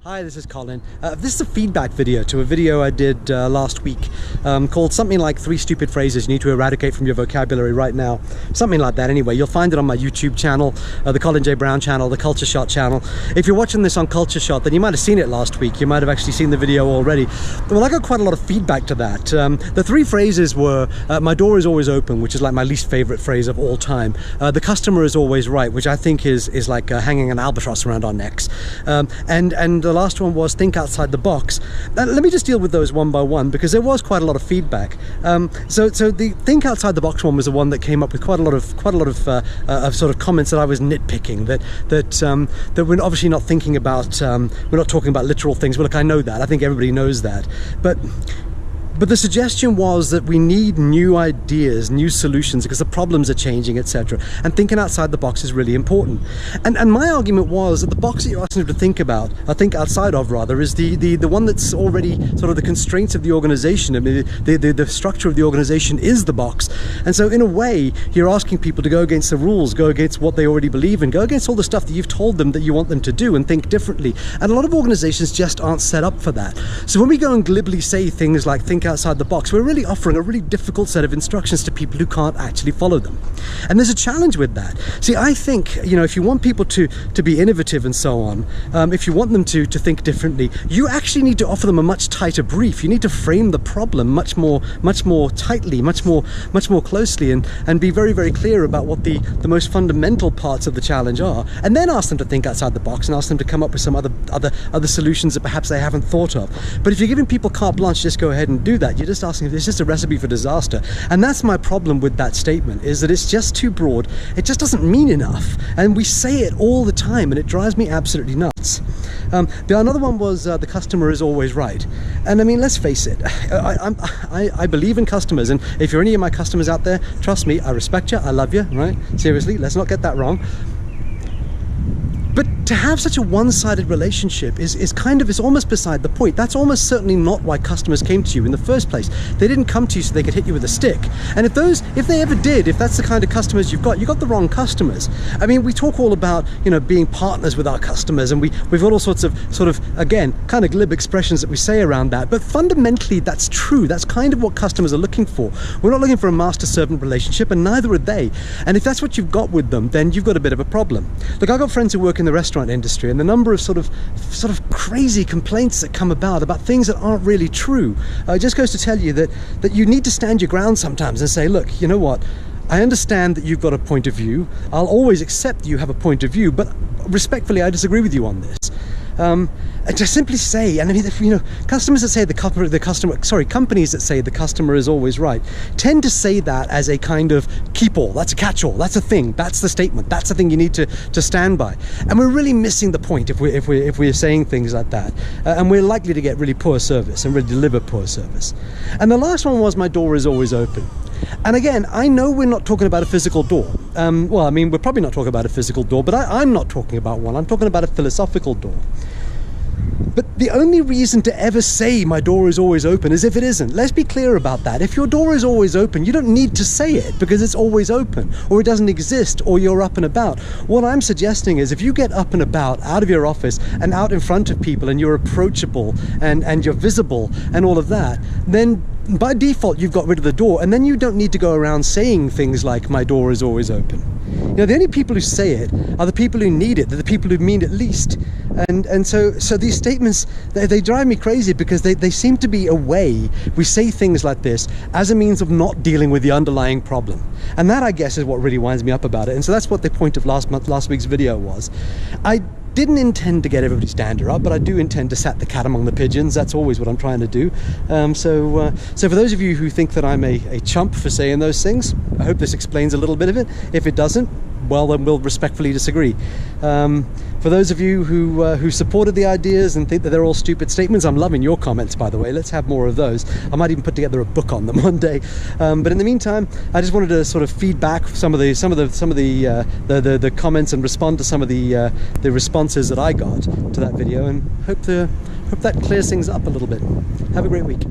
Hi, this is Colin. This is a feedback video to a video I did last week called something like 3 stupid phrases you need to eradicate from your vocabulary right now. Something like that anyway. You'll find it on my YouTube channel, the Colin channel, the Culture Shot channel. If you're watching this on Culture Shot, then you might have seen it last week. You might have actually seen the video already. Well, I got quite a lot of feedback to that. The 3 phrases were, my door is always open, which is like my least favorite phrase of all time. The customer is always right, which I think is like hanging an albatross around our necks. And the last one was think outside the box. Let me just deal with those one by one because there was quite a lot of feedback. So the think outside the box one was the one that came up with quite a lot of sort of comments that I was nitpicking. That we're obviously not thinking about. We're not talking about literal things. Well, look, I know that. I think everybody knows that. But the suggestion was that we need new ideas, new solutions, because the problems are changing, etc. And thinking outside the box is really important. And my argument was that the box that you're asking them to think about, or think outside of rather, is the one that's already sort of the constraints of the organization. I mean, the structure of the organization is the box. And so in a way, you're asking people to go against the rules, go against what they already believe in, go against all the stuff that you've told them that you want them to do and think differently. And a lot of organizations just aren't set up for that. So when we go and glibly say things like think outside the box, we're really offering a really difficult set of instructions to people who can't actually follow them. And there's a challenge with that. See, I think, you know, if you want people to be innovative and so on, if you want them to think differently, you actually need to offer them a much tighter brief. You need to frame the problem much more tightly, much more closely, and be very, very clear about what the most fundamental parts of the challenge are, and then ask them to think outside the box and ask them to come up with some other solutions that perhaps they haven't thought of. But if you're giving people carte blanche, just go ahead and do that, you're just asking if it's just a recipe for disaster. And that's my problem with that statement, is that it's just too broad. It just doesn't mean enough, and we say it all the time, and it drives me absolutely nuts. Another one was the customer is always right. And I mean, let's face it, I believe in customers, and if you're any of my customers out there, trust me, I respect you, I love you, right? Seriously, let's not get that wrong. But to have such a one-sided relationship is almost beside the point. That's almost certainly not why customers came to you in the first place. They didn't come to you so they could hit you with a stick. And if they ever did, if that's the kind of customers you got the wrong customers. I mean, we talk all about, you know, being partners with our customers, and we've got all sorts of again, kind of glib expressions that we say around that. But fundamentally, that's true. That's kind of what customers are looking for. We're not looking for a master-servant relationship, and neither are they. And if that's what you've got with them, then you've got a bit of a problem. Look, I've got friends who work in the restaurant industry, and the number of sort of crazy complaints that come about things that aren't really true just goes to tell you that you need to stand your ground sometimes and say, look, you know what, I understand that you've got a point of view. I'll always accept that you have a point of view, but respectfully, I disagree with you on this. Just simply say, and I mean, you know, companies that say the customer is always right tend to say that as a kind of keep-all. That's a catch-all. That's a thing. That's the statement. That's the thing you need to stand by. And we're really missing the point if we're saying things like that. And we're likely to get really poor service and really deliver poor service. And the last one was my door is always open. And again, I know we're not talking about a physical door. Well, I mean, we're probably not talking about a physical door, but I'm not talking about one. I'm talking about a philosophical door. But the only reason to ever say my door is always open is if it isn't. Let's be clear about that. If your door is always open, you don't need to say it because it's always open, or it doesn't exist, or you're up and about. What I'm suggesting is if you get up and about out of your office and out in front of people and you're approachable and you're visible and all of that, then by default you've got rid of the door, and then you don't need to go around saying things like my door is always open. You know, the only people who say it are the people who need it. They're the people who mean it least. And so these statements, they drive me crazy because they seem to be a way we say things like this as a means of not dealing with the underlying problem. And that, I guess, is what really winds me up about it. And so that's what the point of last week's video was. I didn't intend to get everybody's dander up, but I do intend to sat the cat among the pigeons. That's always what I'm trying to do. So for those of you who think that I'm a chump for saying those things, I hope this explains a little bit of it. If it doesn't, well, then we'll respectfully disagree. For those of you who supported the ideas and think that they're all stupid statements, I'm loving your comments, by the way. Let's have more of those. I might even put together a book on them one day. But in the meantime, I just wanted to sort of feedback some of the comments and respond to some of the responses that I got to that video, and hope that clears things up a little bit. Have a great week.